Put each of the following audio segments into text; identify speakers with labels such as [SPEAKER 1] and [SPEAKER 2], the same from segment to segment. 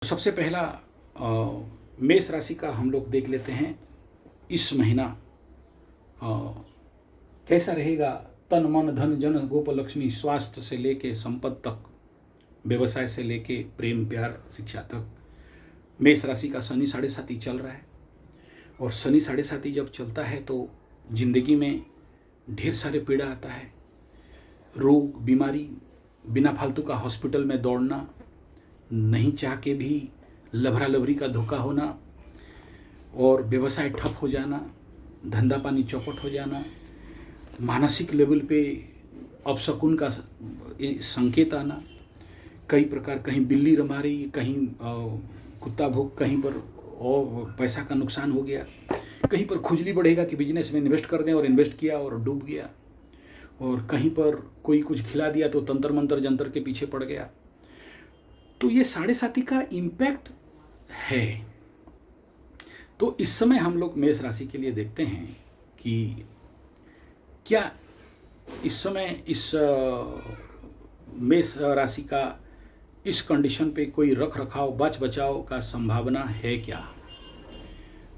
[SPEAKER 1] सबसे पहला मेष राशि का हम लोग देख लेते हैं। इस महीना कैसा रहेगा। तन मन धन जन गोप लक्ष्मी, स्वास्थ्य से लेके संपत्ति तक, व्यवसाय से लेके प्रेम प्यार शिक्षा तक। मेष राशि का शनि 7.5 चल रहा है और शनि 7.5 जब चलता है तो जिंदगी में ढेर सारे पीड़ा आता है। रोग बीमारी, बिना फालतू का हॉस्पिटल में दौड़ना, नहीं चाह के भी लभरा लभरी का धोखा होना और व्यवसाय ठप हो जाना, धंधा पानी चौपट हो जाना, मानसिक लेवल पे अपशकुन का संकेत आना, कई प्रकार, कहीं बिल्ली रमा रही, कहीं कुत्ता भोग, कहीं पर और पैसा का नुकसान हो गया, कहीं पर खुजली बढ़ेगा कि बिजनेस में इन्वेस्ट कर दें और इन्वेस्ट किया और डूब गया, और कहीं पर कोई कुछ खिला दिया तो तंत्र मंत्र जंतर के पीछे पड़ गया। तो ये 7.5 का इम्पैक्ट है। तो इस समय हम लोग मेष राशि के लिए देखते हैं कि क्या इस समय इस मेष राशि का इस कंडीशन पे कोई रख रखाव बच बचाव का संभावना है क्या।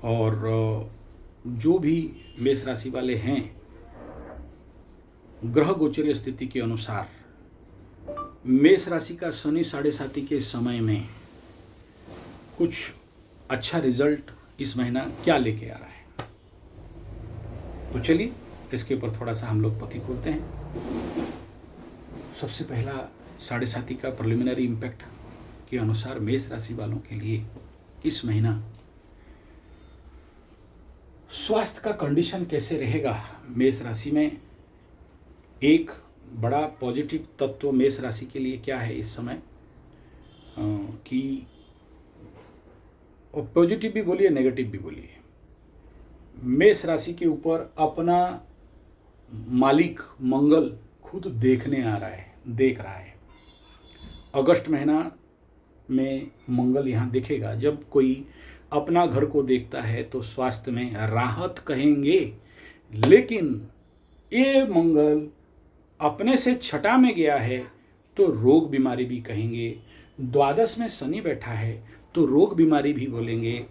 [SPEAKER 1] और जो भी मेष राशि वाले हैं, ग्रह गोचरीय स्थिति के अनुसार मेष राशि का शनि 7.5 के समय में कुछ अच्छा रिजल्ट इस महीना क्या लेके आ रहा है। तो चलिए इसके ऊपर थोड़ा सा हम लोग पति खोलते हैं। सबसे पहला 7.5 का प्रिलिमिनरी इम्पैक्ट के अनुसार मेष राशि वालों के लिए इस महीना स्वास्थ्य का कंडीशन कैसे रहेगा। मेष राशि में एक बड़ा पॉजिटिव तत्व मेष राशि के लिए क्या है इस समय कि, और पॉजिटिव भी बोलिए नेगेटिव भी बोलिए, मेष राशि के ऊपर अपना मालिक मंगल खुद देखने आ रहा है, देख रहा है। अगस्त महीना में मंगल यहाँ दिखेगा। जब कोई अपना घर को देखता है तो स्वास्थ्य में राहत कहेंगे, लेकिन ये मंगल अपने से छठा में गया है तो रोग बीमारी भी कहेंगे। द्वादश में शनि बैठा है तो रोग बीमारी भी बोलेंगे,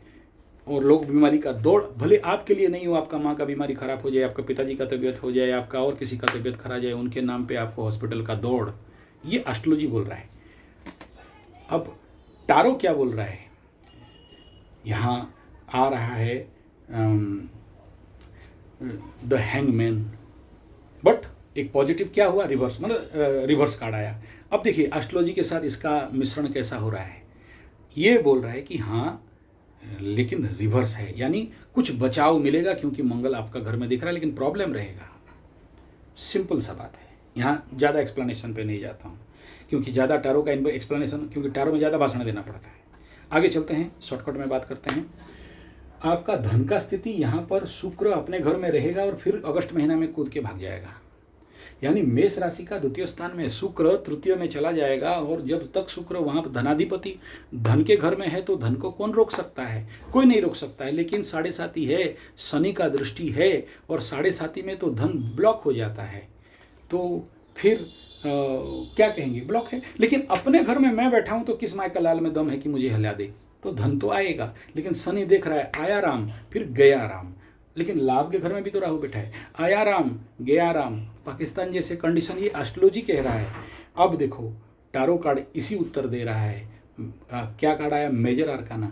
[SPEAKER 1] और रोग बीमारी का दौड़ भले आपके लिए नहीं हो, आपका माँ का बीमारी खराब हो जाए, आपका पिताजी का तबीयत हो जाए, आपका और किसी का तबीयत खराब जाए, उनके नाम पे आपको हॉस्पिटल का दौड़, ये एस्ट्रोलॉजी बोल रहा है। अब टारो क्या बोल रहा है, यहाँ आ रहा है द हैंगमैन, बट एक पॉजिटिव क्या हुआ, रिवर्स, मतलब रिवर्स कार्ड आया। अब देखिए एस्ट्रोलॉजी के साथ इसका मिश्रण कैसा हो रहा है। ये बोल रहा है कि हाँ लेकिन रिवर्स है, यानी कुछ बचाव मिलेगा क्योंकि मंगल आपका घर में दिख रहा है, लेकिन प्रॉब्लम रहेगा। सिंपल सा बात है, यहाँ ज़्यादा एक्सप्लेनेशन पे नहीं जाता हूँ क्योंकि ज़्यादा टारो का एक्सप्लेनेशन, क्योंकि टारो में ज़्यादा भाषण देना पड़ता है। आगे चलते हैं, शॉर्टकट में बात करते हैं। आपका धन का स्थिति यहाँ पर शुक्र अपने घर में रहेगा और फिर अगस्त महीना में कूद के भाग जाएगा, यानी मेष राशि का द्वितीय स्थान में शुक्र तृतीय में चला जाएगा। और जब तक शुक्र वहाँ पर धनाधिपति धन के घर में है तो धन को कौन रोक सकता है, कोई नहीं रोक सकता है। लेकिन 7.5 है, शनि का दृष्टि है और 7.5 में तो धन ब्लॉक हो जाता है, तो फिर क्या कहेंगे, ब्लॉक है। लेकिन अपने घर में मैं बैठा हूँ तो किस माय का लाल में दम है कि मुझे हिला दे, तो धन तो आएगा। लेकिन शनि देख रहा है आया राम फिर गया राम, लेकिन लाभ के घर में भी तो राहु बैठा है, आया राम गया राम, पाकिस्तान जैसे कंडीशन, ये एस्ट्रोलॉजी कह रहा है। अब देखो टारो कार्ड इसी उत्तर दे रहा है। क्या कार्ड आया, major arcana,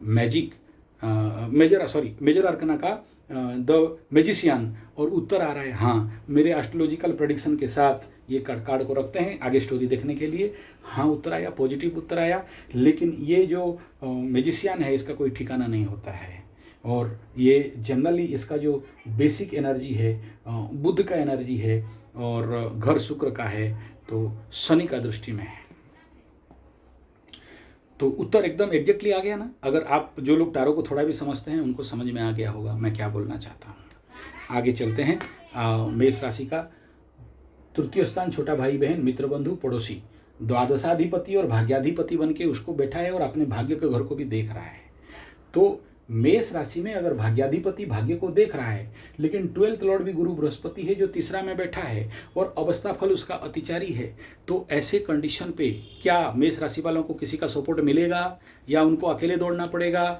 [SPEAKER 1] magic, major arcana का द मैजिशियन, और उत्तर आ रहा है हाँ। मेरे एस्ट्रोलॉजिकल प्रेडिक्शन के साथ ये कार्ड को रखते हैं आगे स्टोरी देखने के लिए। हाँ उत्तर आया, पॉजिटिव उत्तर आया, लेकिन ये जो मैजिशियन है इसका कोई ठिकाना नहीं होता है, और ये जनरली इसका जो बेसिक एनर्जी है बुध का एनर्जी है और घर शुक्र का है, तो शनि का दृष्टि में है। तो उत्तर एकदम एग्जैक्टली आ गया ना। अगर आप जो लोग टारो को थोड़ा भी समझते हैं उनको समझ में आ गया होगा मैं क्या बोलना चाहता हूँ। आगे चलते हैं। मेष राशि का तृतीय स्थान छोटा भाई बहन मित्र बंधु पड़ोसी, द्वादशाधिपति और भाग्याधिपति बन के उसको बैठा है और अपने भाग्य के घर को भी देख रहा है। तो मेष राशि में अगर भाग्याधिपति भाग्य को देख रहा है, लेकिन 12th लॉर्ड भी गुरु बृहस्पति है जो तीसरा में बैठा है और अवस्था फल उसका अतिचारी है, तो ऐसे कंडीशन पे क्या मेष राशि वालों को किसी का सपोर्ट मिलेगा या उनको अकेले दौड़ना पड़ेगा?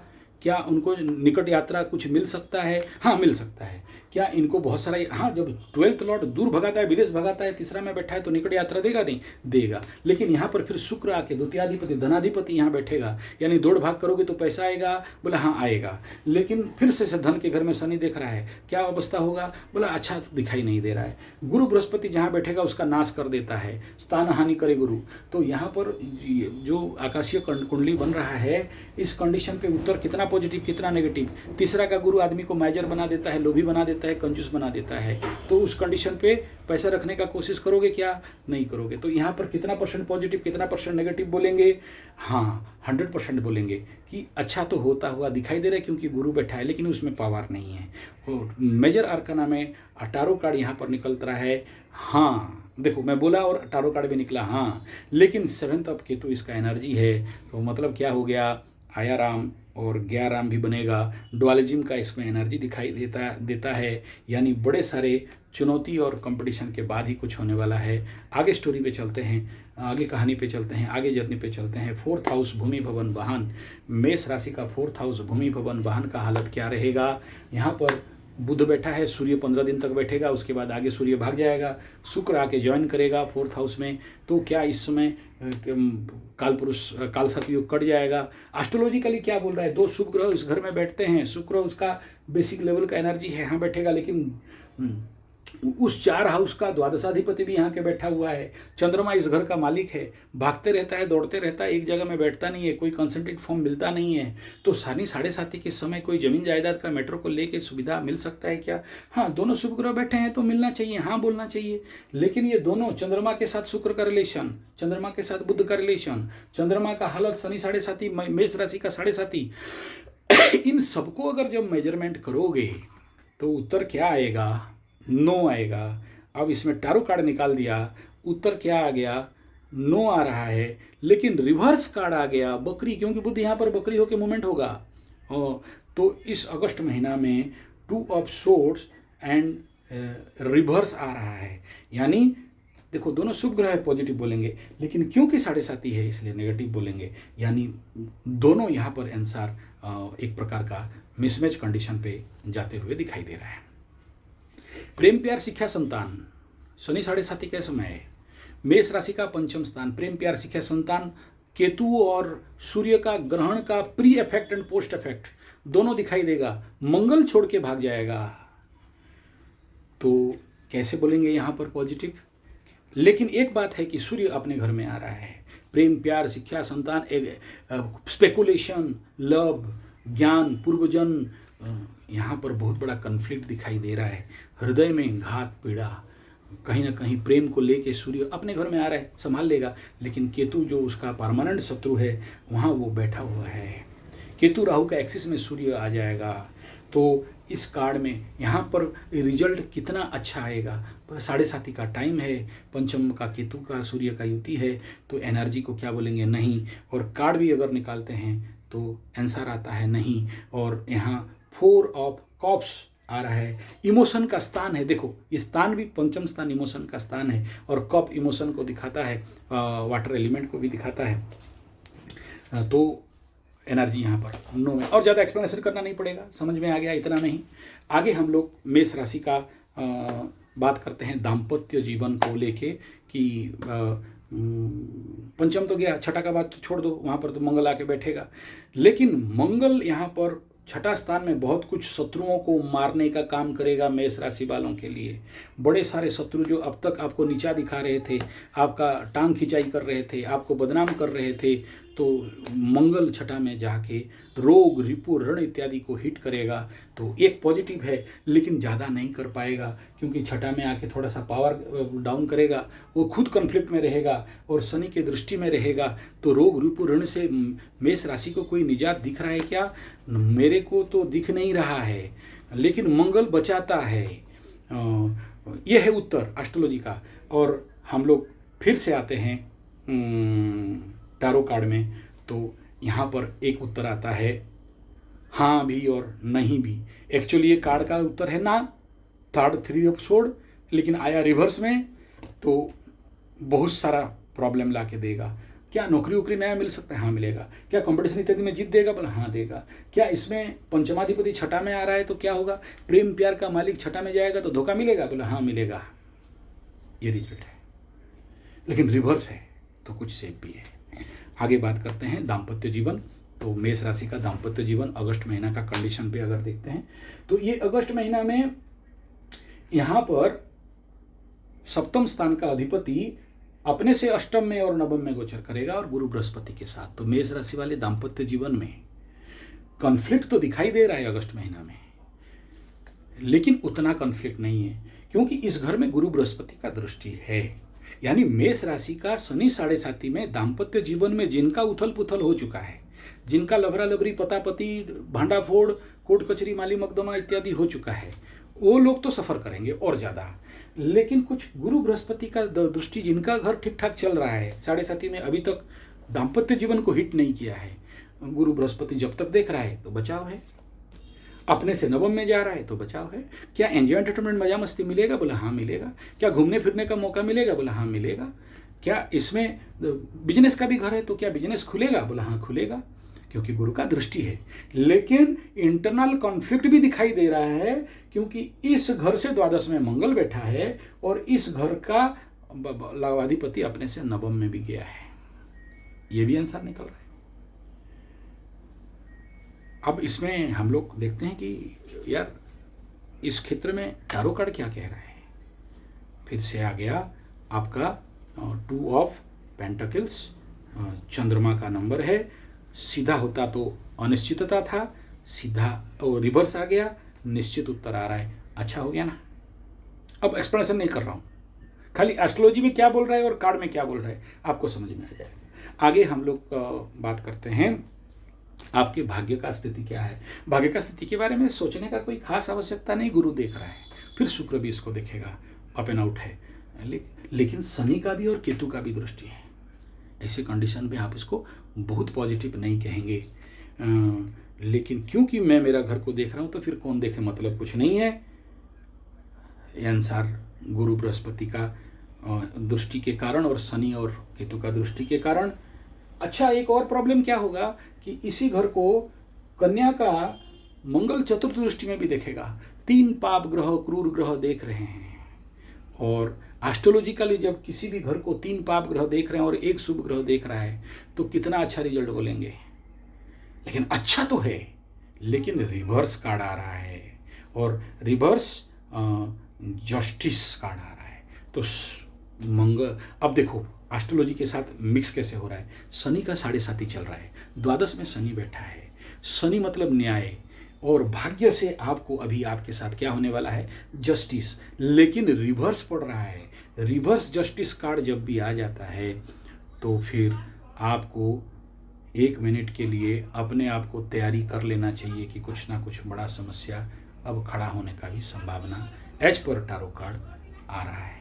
[SPEAKER 1] क्या उनको निकट यात्रा कुछ मिल सकता है? हाँ, मिल सकता है। क्या इनको बहुत सारा, हाँ, जब 12th लॉर्ड दूर भगाता है, विदेश भगाता है, तीसरा में बैठा है, तो निकट यात्रा देगा नहीं? देगा। लेकिन यहाँ पर फिर शुक्र आके द्वितीयाधिपति धनाधिपति यहाँ बैठेगा, यानी दौड़ भाग करोगे तो पैसा आएगा? बोला हाँ आएगा। लेकिन फिर से धन के घर में शनि देख रहा है, क्या अवस्था होगा? बोला अच्छा दिखाई नहीं दे रहा है। गुरु बृहस्पति जहाँ बैठेगा उसका नाश कर देता है, स्थान हानि करे गुरु। तो यहाँ पर जो आकाशीय कुंडली बन रहा है, इस कंडीशन पे उत्तर कितना पॉजिटिव कितना नेगेटिव। तीसरा का गुरु आदमी को मैजर बना देता है, लोभी बना देता है, कंजूस बना देता है। तो उस कंडीशन पे पैसा रखने का कोशिश करोगे क्या? नहीं करोगे। तो यहाँ पर कितना परसेंट पॉजिटिव कितना परसेंट नेगेटिव बोलेंगे? हाँ, 100% बोलेंगे कि अच्छा तो होता हुआ दिखाई दे रहा है क्योंकि गुरु बैठा है, लेकिन उसमें पावर नहीं है। और मेजर आर्काना में टारो कार्ड यहाँ पर निकल रहा है। हाँ, देखो मैं बोला और टारो कार्ड भी निकला, हाँ, लेकिन 7th ऑफ केतु इसका एनर्जी है। तो मतलब क्या हो गया? आयाराम और ग्याराम भी बनेगा। डुअलिज्म का इसमें एनर्जी दिखाई देता है, यानी बड़े सारे चुनौती और कंपटीशन के बाद ही कुछ होने वाला है। आगे स्टोरी पे चलते हैं, आगे कहानी पे चलते हैं, आगे जर्नी पे चलते हैं। 4th हाउस भूमि भवन वाहन, मेष राशि का 4th हाउस भूमि भवन वाहन का हालत क्या रहेगा? यहाँ पर बुध बैठा है, सूर्य 15 दिन तक बैठेगा, उसके बाद आगे सूर्य भाग जाएगा, शुक्र आके ज्वाइन करेगा 4th हाउस में। तो क्या इस समय काल पुरुष काल सर्प योग कट जाएगा? एस्ट्रोलॉजिकली क्या बोल रहा है? 2 शुभ ग्रह इस घर में बैठते हैं, शुक्र उसका बेसिक लेवल का एनर्जी है, यहाँ बैठेगा, लेकिन उस 4 हाउस का द्वादशाधिपति भी यहाँ के बैठा हुआ है। चंद्रमा इस घर का मालिक है, भागते रहता है, दौड़ते रहता है, एक जगह में बैठता नहीं है, कोई कंसंट्रेट फॉर्म मिलता नहीं है। तो शनि 7.5 के समय कोई जमीन जायदाद का मैटर को लेके सुविधा मिल सकता है क्या? हाँ, दोनों शुभ ग्रह बैठे हैं तो मिलना चाहिए, हाँ बोलना चाहिए। लेकिन ये दोनों चंद्रमा के साथ शुक्र का रिलेशन, चंद्रमा के साथ बुध का रिलेशन, चंद्रमा का हालत शनि 7.5, मेष राशि का 7.5, इन सबको अगर जब मेजरमेंट करोगे तो उत्तर क्या आएगा? नो आएगा। अब इसमें टारो कार्ड निकाल दिया, उत्तर क्या आ गया? नो आ रहा है। लेकिन रिवर्स कार्ड आ गया बकरी, क्योंकि बुध यहाँ पर बकरी होकर मूवमेंट होगा। तो इस अगस्त महीना में 2 ऑफ सोर्ड्स एंड रिवर्स आ रहा है। यानी देखो दोनों शुभ ग्रह है, पॉजिटिव बोलेंगे, लेकिन क्योंकि 7.5 है इसलिए नेगेटिव बोलेंगे। यानी दोनों यहाँ पर आंसर एक प्रकार का मिसमैच कंडीशन पे जाते हुए दिखाई दे रहा है। प्रेम प्यार शिक्षा संतान, शनि 7.5 का समय है, मेष राशि का 5th स्थान, प्रेम प्यार शिक्षा संतान, केतु और सूर्य का ग्रहण का pre effect and post effect दोनों दिखाई देगा। मंगल छोड़ के भाग जाएगा, तो कैसे बोलेंगे यहाँ पर पॉजिटिव? लेकिन एक बात है कि सूर्य अपने घर में आ रहा है। प्रेम प्यार शिक्षा संतान, स्पेकुलेशन, लव, ज्ञान, पूर्वजन, यहाँ पर बहुत बड़ा कन्फ्लिक्ट दिखाई दे रहा है। हृदय में घात पीड़ा, कहीं ना कहीं प्रेम को लेके सूर्य अपने घर में आ रहा है, संभाल लेगा। लेकिन केतु जो उसका परमानेंट शत्रु है वहाँ वो बैठा हुआ है। केतु राहु का एक्सिस में सूर्य आ जाएगा। तो इस कार्ड में यहाँ पर रिजल्ट कितना अच्छा आएगा? 7.5 का टाइम है, पंचम का केतु का सूर्य का युति है, तो एनर्जी को क्या बोलेंगे? नहीं। और कार्ड भी अगर निकालते हैं तो आंसर आता है नहीं। और यहाँ 4 ऑफ कप्स आ रहा है, इमोशन का स्थान है। देखो ये स्थान भी 5th स्थान इमोशन का स्थान है, और कप इमोशन को दिखाता है, वाटर एलिमेंट को भी दिखाता है। तो एनर्जी यहाँ पर नो में, और ज़्यादा एक्सप्लेनेशन करना नहीं पड़ेगा, समझ में आ गया इतना नहीं। आगे हम लोग मेष राशि का बात करते हैं दाम्पत्य जीवन को लेके कि पंचम तो गया, छठा का बात तो छोड़ दो, वहाँ पर तो मंगल आके बैठेगा। लेकिन मंगल यहाँ पर 6ठा स्थान में बहुत कुछ शत्रुओं को मारने का काम करेगा मेष राशि वालों के लिए। बड़े सारे शत्रु जो अब तक आपको नीचा दिखा रहे थे, आपका टांग खिंचाई कर रहे थे, आपको बदनाम कर रहे थे, तो मंगल 6ठा में जाके रोग रिपु ऋण इत्यादि को हिट करेगा। तो एक पॉजिटिव है, लेकिन ज़्यादा नहीं कर पाएगा, क्योंकि 6ठा में आके थोड़ा सा पावर डाउन करेगा, वो खुद कन्फ्लिक्ट में रहेगा और शनि के दृष्टि में रहेगा। तो रोग रिपु ऋण से मेष राशि को कोई निजात दिख रहा है क्या? मेरे को तो दिख नहीं रहा है, लेकिन मंगल बचाता है। यह है उत्तर एस्ट्रोलॉजी का। और हम लोग फिर से आते हैं टारो कार्ड में, तो यहाँ पर एक उत्तर आता है हाँ भी और नहीं भी। एक्चुअली ये कार्ड का उत्तर है ना, थर्ड 3 ऑफ सोर्ड, लेकिन आया रिवर्स में तो बहुत सारा प्रॉब्लम ला के देगा। क्या नौकरी वोकरी नया मिल सकता है? हाँ मिलेगा। क्या कंपटीशन इत्यादि में जीत देगा? बोला हाँ देगा। क्या इसमें पंचमाधिपति छठा में आ रहा है तो क्या होगा? प्रेम प्यार का मालिक छठा में जाएगा तो धोखा मिलेगा? बोला हाँ मिलेगा। ये रिजल्ट है, लेकिन रिवर्स है तो कुछ सेफ भी है। आगे बात करते हैं दाम्पत्य जीवन। तो मेष राशि का दाम्पत्य जीवन अगस्त महीना का कंडीशन पे अगर देखते हैं तो ये अगस्त महीना में यहाँ पर सप्तम स्थान का अधिपति अपने से अष्टम में और नवम में गोचर करेगा और गुरु बृहस्पति के साथ। तो मेष राशि वाले दाम्पत्य जीवन में कॉन्फ्लिक्ट तो दिखाई दे रहा है अगस्त महीना में, लेकिन उतना कॉन्फ्लिक्ट नहीं है क्योंकि इस घर में गुरु बृहस्पति का दृष्टि है। यानी मेष राशि का शनि 7.5 में दाम्पत्य जीवन में जिनका उथल पुथल हो चुका है, जिनका लभरा लभरी पतापति भांडाफोड़ कोर्ट कचहरी माली मकदमा इत्यादि हो चुका है, वो लोग तो सफ़र करेंगे और ज़्यादा। लेकिन कुछ गुरु बृहस्पति का दृष्टि जिनका घर ठीक ठाक चल रहा है, 7.5 में अभी तक दाम्पत्य जीवन को हिट नहीं किया है, गुरु बृहस्पति जब तक देख रहा है तो बचाव है, अपने से नवम में जा रहा है तो बचाव है। क्या एंजॉय एंटरटेनमेंट मजा मस्ती मिलेगा? बोला हाँ मिलेगा। क्या घूमने फिरने का मौका मिलेगा? बोला हाँ मिलेगा। क्या इसमें बिजनेस का भी घर है तो क्या बिजनेस खुलेगा? बोला हाँ खुलेगा, क्योंकि गुरु का दृष्टि है। लेकिन इंटरनल कॉन्फ्लिक्ट भी दिखाई दे रहा है क्योंकि इस घर से द्वादश में मंगल बैठा है और इस घर का लाभाधिपति अपने से नवम में भी गया है। ये भी आंसर निकल रहा है। अब इसमें हम लोग देखते हैं कि यार इस क्षेत्र में टैरो कार्ड क्या कह रहा है। फिर से आ गया आपका 2 ऑफ पेंटिकल्स, चंद्रमा का नंबर है। सीधा होता तो अनिश्चितता था, सीधा और रिवर्स आ गया, निश्चित उत्तर आ रहा है। अच्छा हो गया ना। अब एक्सप्लेनेशन नहीं कर रहा हूँ, खाली एस्ट्रोलॉजी में क्या बोल रहा है और कार्ड में क्या बोल रहा है आपको समझ में आ जाएगा। आगे हम लोग बात करते हैं आपके भाग्य का स्थिति क्या है। भाग्य का स्थिति के बारे में सोचने का कोई खास आवश्यकता नहीं, गुरु देख रहा है, फिर शुक्र भी इसको देखेगा, अप एंड आउट है। लेकिन शनि का भी और केतु का भी दृष्टि है। ऐसे कंडीशन में आप इसको बहुत पॉजिटिव नहीं कहेंगे, लेकिन क्योंकि मैं मेरा घर को देख रहा हूँ तो फिर कौन देखे मतलब कुछ नहीं है। अनुसार गुरु बृहस्पति का दृष्टि के कारण और शनि और केतु का दृष्टि के कारण। अच्छा, एक और प्रॉब्लम क्या होगा कि इसी घर को कन्या का मंगल चतुर्थ दृष्टि में भी देखेगा। 3 पाप ग्रह क्रूर ग्रह देख रहे हैं, और एस्ट्रोलॉजिकली जब किसी भी घर को 3 पाप ग्रह देख रहे हैं और 1 शुभ ग्रह देख रहा है तो कितना अच्छा रिजल्ट बोलेंगे। लेकिन अच्छा तो है, लेकिन रिवर्स कार्ड आ रहा है और रिवर्स जस्टिस कार्ड आ रहा है। तो मंगल, अब देखो एस्ट्रोलॉजी के साथ मिक्स कैसे हो रहा है। शनि का 7.5 चल रहा है, द्वादश में शनि बैठा है। शनि मतलब न्याय, और भाग्य से आपको अभी आपके साथ क्या होने वाला है, जस्टिस। लेकिन रिवर्स पड़ रहा है। रिवर्स जस्टिस कार्ड जब भी आ जाता है तो फिर आपको 1 मिनट के लिए अपने आप को तैयारी कर लेना चाहिए कि कुछ ना कुछ बड़ा समस्या अब खड़ा होने का भी संभावना एज पर टैरो कार्ड आ रहा है।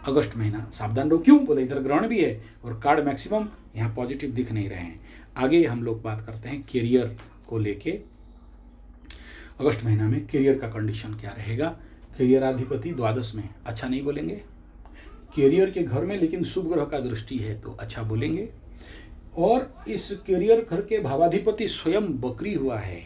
[SPEAKER 1] अगस्त महीना सावधान रहो। क्यों बोले, इधर ग्रहण भी है और कार्ड मैक्सिमम यहाँ पॉजिटिव दिख नहीं रहे हैं। आगे हम लोग बात करते हैं करियर को लेके। अगस्त महीना में करियर का कंडीशन क्या रहेगा। करियर अधिपति द्वादश में, अच्छा नहीं बोलेंगे। करियर के घर में लेकिन शुभ ग्रह का दृष्टि है तो अच्छा बोलेंगे। और इस करियर घर के भावाधिपति स्वयं बकरी हुआ है,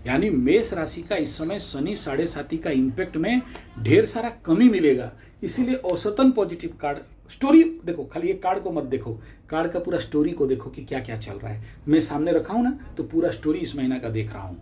[SPEAKER 1] यानी मेष राशि का इस समय शनि 7.5 का इम्पैक्ट में ढेर सारा कमी मिलेगा। इसीलिए औसतन पॉजिटिव कार्ड। स्टोरी देखो, खाली एक कार्ड को मत देखो, कार्ड का पूरा स्टोरी को देखो कि क्या क्या चल रहा है। मैं सामने रखा हूँ ना, तो पूरा स्टोरी इस महीना का देख रहा हूँ।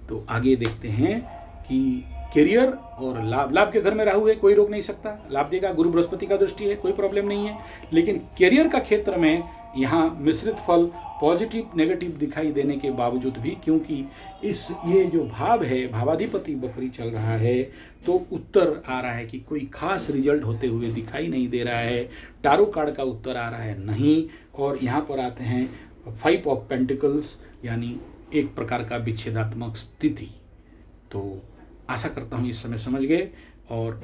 [SPEAKER 1] तो आगे देखते हैं कि करियर और लाभ के घर में राहु है, कोई रोक नहीं सकता, लाभ देगा। गुरु बृहस्पति का दृष्टि है, कोई प्रॉब्लम नहीं है। लेकिन करियर का क्षेत्र में यहाँ मिश्रित फल पॉजिटिव नेगेटिव दिखाई देने के बावजूद भी, क्योंकि ये जो भाव है, भावाधिपति बकरी चल रहा है, तो उत्तर आ रहा है कि कोई खास रिजल्ट होते हुए दिखाई नहीं दे रहा है। टैरो कार्ड का उत्तर आ रहा है नहीं। और यहाँ पर आते हैं 5 ऑफ पेंटिकल्स, यानी एक प्रकार का विच्छेदात्मक स्थिति। तो आशा करता हूँ इस समय समझ गए। और